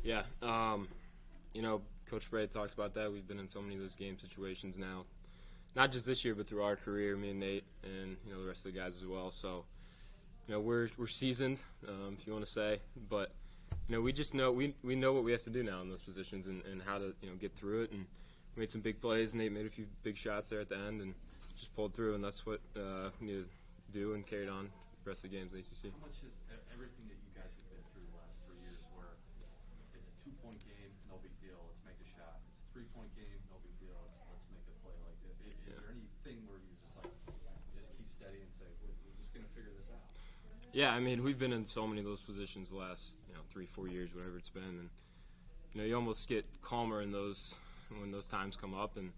Yeah, Coach Bray talks about that. We've been in so many of those game situations now, not just this year, but through our career. Me and Nate, and the rest of the guys as well. So, we're seasoned, if you want to say, but we just know we know what we have to do now in those positions and how to get through it. And we made some big plays. Nate made a few big shots there at the end and just pulled through. And that's what we need to do and carried on the rest of the games in the ACC. How much is everything that you guys have been through the last 3 years, where it's a 2-point game, no big deal, let's make a shot. It's a 3-point game, no big deal, let's make a play like that. Is there anything where you're just like, you just keep steady and say, we're just going to figure this out? Yeah, I mean, we've been in so many of those positions the last 3-4 years, whatever it's been, and you almost get calmer in those when those times come up, and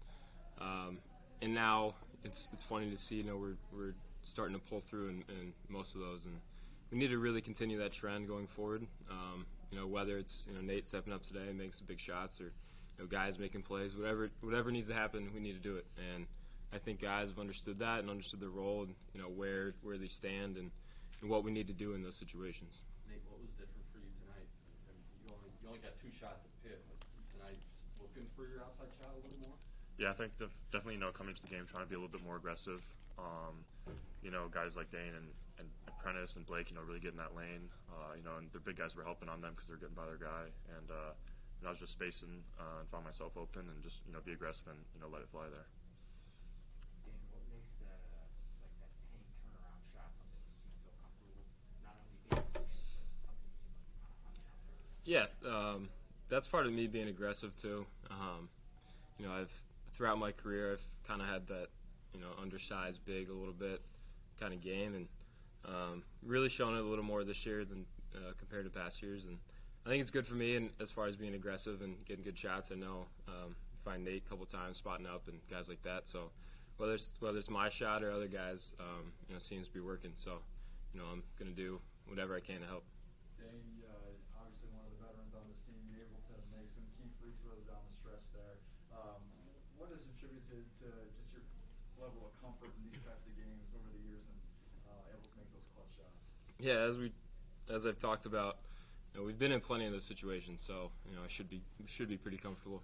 now it's funny to see we're starting to pull through in most of those, and we need to really continue that trend going forward. Whether it's Nate stepping up today and making some big shots, or guys making plays, whatever needs to happen, we need to do it. And I think guys have understood that and understood their role, and where they stand and what we need to do in those situations. Nate, what was different for you tonight? I mean, you only got 2 shots at Pitt, but tonight just looking for your outside shot a little more. Yeah, I think definitely coming into the game trying to be a little bit more aggressive. Guys like Dane and Prentice and Blake, really getting that lane. And the big guys were helping on them because they're getting by their guy. And I was just spacing and found myself open and just be aggressive and let it fly there. Dane, what makes that paint turnaround shot something you seem so comfortable, not only being in the game, but something you seem like on the outside? Yeah, that's part of me being aggressive too. I've throughout my career I've kind of had that undersized, big, a little bit kind of game, and really shown it a little more this year than compared to past years. And I think it's good for me, and as far as being aggressive and getting good shots, I know find Nate a couple times spotting up and guys like that. So whether it's my shot or other guys, seems to be working. So I'm going to do whatever I can to help. Dane, obviously one of the veterans on this team, you're able to make some key free throws down the stretch there. What is attributed to just your level of comfort in these types of games over the years and able to make those clutch shots? Yeah, as I've talked about, we've been in plenty of those situations, so I should be pretty comfortable.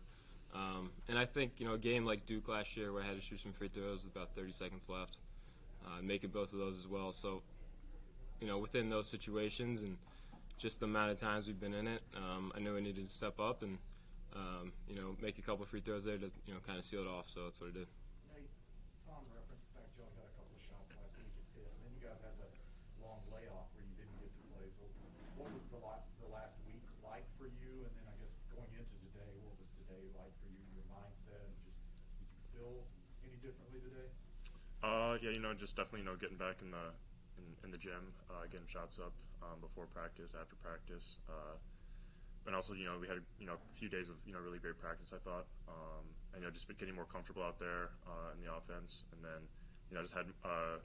And I think a game like Duke last year, where I had to shoot some free throws with about 30 seconds left, making both of those as well. So within those situations and just the amount of times we've been in it, I knew I needed to step up and make a couple free throws there to kind of seal it off. So that's what I did. Tom referenced the fact you only got a couple of shots last week at Pitt, and then you guys had the long layoff where you didn't get to play. So what was the last week like for you? And then I guess going into today, what was today like for you, your mindset, and just did you feel any differently today? Yeah, just definitely getting back in the gym, getting shots up before practice, after practice. But also, we had a few days of really great practice, I thought, and just getting more comfortable out there in the offense, and then just had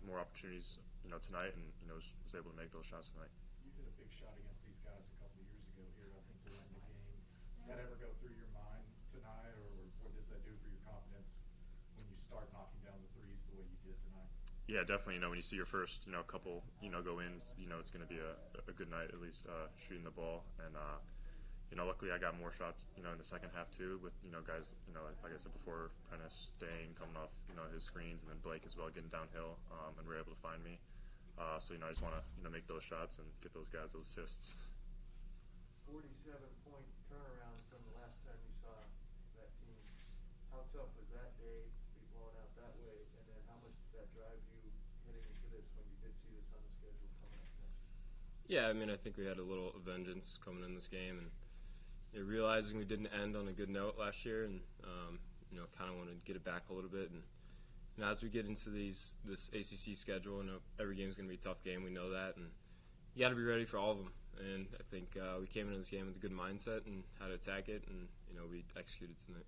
more opportunities tonight, and was able to make those shots tonight. You hit a big shot against these guys a couple of years ago here, I think, to win the game. Does that ever go through your mind tonight, or what does that do for your confidence when you start knocking down the threes the way you did tonight? Yeah, definitely. When you see your first couple go in, it's going to be a good night, at least shooting the ball. And luckily I got more shots in the second half too, with guys like I said before, Prentice, Dane coming off his screens, and then Blake as well getting downhill, and were able to find me. So I just want to make those shots and get those guys those assists. 47-point turnaround from the last time you saw that team. How tough was that day to be blown out that way, and then how much did that drive you heading into this when you did see this on the schedule coming up next? Yeah, I mean, I think we had a little vengeance coming in this game, and realizing we didn't end on a good note last year, and kind of wanted to get it back a little bit. And as we get into this ACC schedule, every game is going to be a tough game. We know that, and you got to be ready for all of them. And I think we came into this game with a good mindset and how to attack it, and we executed tonight.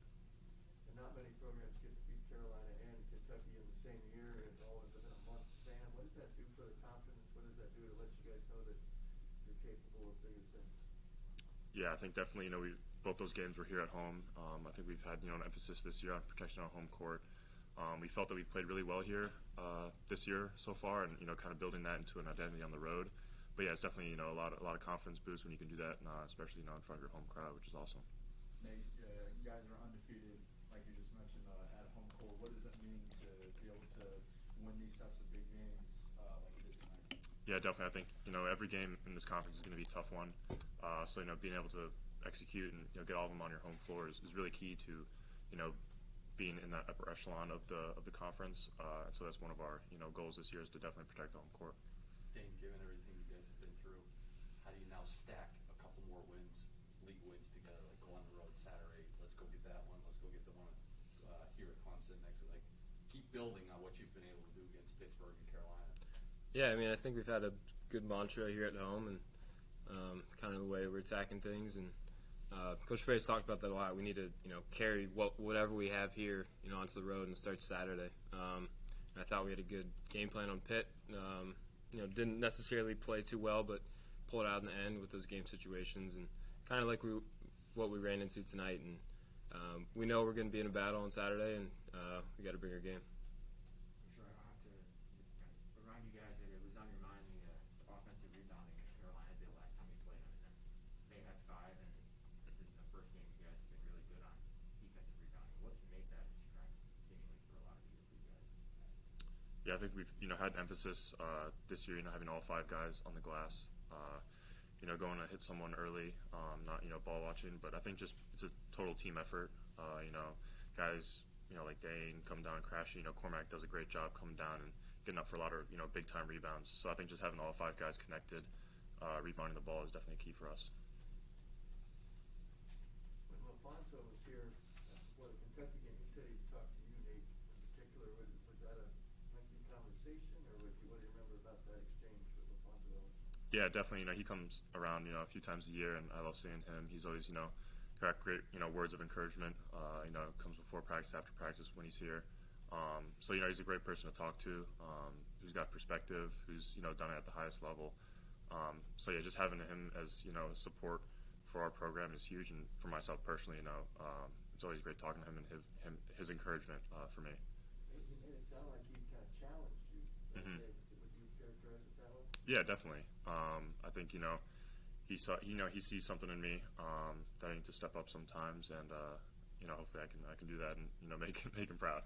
And not many programs get to beat Carolina and Kentucky in the same year, and all within a month span. What does that do for the confidence? What does that do to let you guys know that you're capable of bigger things? Yeah, I think definitely, both those games were here at home. I think we've had, an emphasis this year on protecting our home court. We felt that we've played really well here this year so far, and, kind of building that into an identity on the road. but yeah, it's definitely a lot of confidence boost when you can do that, especially in front of your home crowd, which is awesome. Nate, you guys are undefeated, like you just mentioned, at home court. What does that mean to be able to win these types of big games like you did tonight? Yeah, definitely. I think every game in this conference is going to be a tough one. So being able to execute and get all of them on your home floor is really key to being in that upper echelon of the conference. And so that's one of our goals this year is to definitely protect the home court. Dane, given everything you guys have been through, how do you now stack a couple more wins, league wins together? Like go on the road Saturday, let's go get that one. Let's go get the one here at Clemson next. Like keep building on what you've been able to do against Pittsburgh and Carolina. Yeah, I mean, I think we've had a good mantra here at home and kind of the way we're attacking things. And Coach Perry's talked about that a lot. We need to, carry whatever we have here, onto the road and start Saturday. I thought we had a good game plan on Pitt. Didn't necessarily play too well, but pulled out in the end with those game situations and kind of like what we ran into tonight. And we know we're going to be in a battle on Saturday, and we got to bring our game. Sure, I have to remind you guys that it was on your mind the offensive rebounding that Carolina did last time we played them, and then they had 5, and this is the first game you guys have been really good on defensive rebounding. What's made that a strength seemingly for a lot of you guys? Yeah, I think we've had emphasis this year, having all 5 guys on the glass. Going to hit someone early, not ball watching, but I think just it's a total team effort. Guys like Dane come down and crashing. Cormac does a great job coming down and getting up for a lot of big time rebounds. So I think just having all 5 guys connected, rebounding the ball is definitely key for us. When LaFonso was here before the Kentucky game, he said he talked to you, Nate, in particular. Was that a lengthy conversation, or what do you remember about that exchange with LaFonso? Yeah, definitely. He comes around, a few times a year, and I love seeing him. He's always, got great, words of encouragement. Comes before practice, after practice, when he's here. So, he's a great person to talk to. Who's got perspective, who's, done it at the highest level. So yeah, just having him as, support for our program is huge, and for myself personally, it's always great talking to him and his encouragement for me. He made it sound like he kind of challenged you. Mm-hmm. Would you characterize it that way? Yeah, definitely. I think he sees something in me that I need to step up sometimes, and hopefully I can do that and make him proud.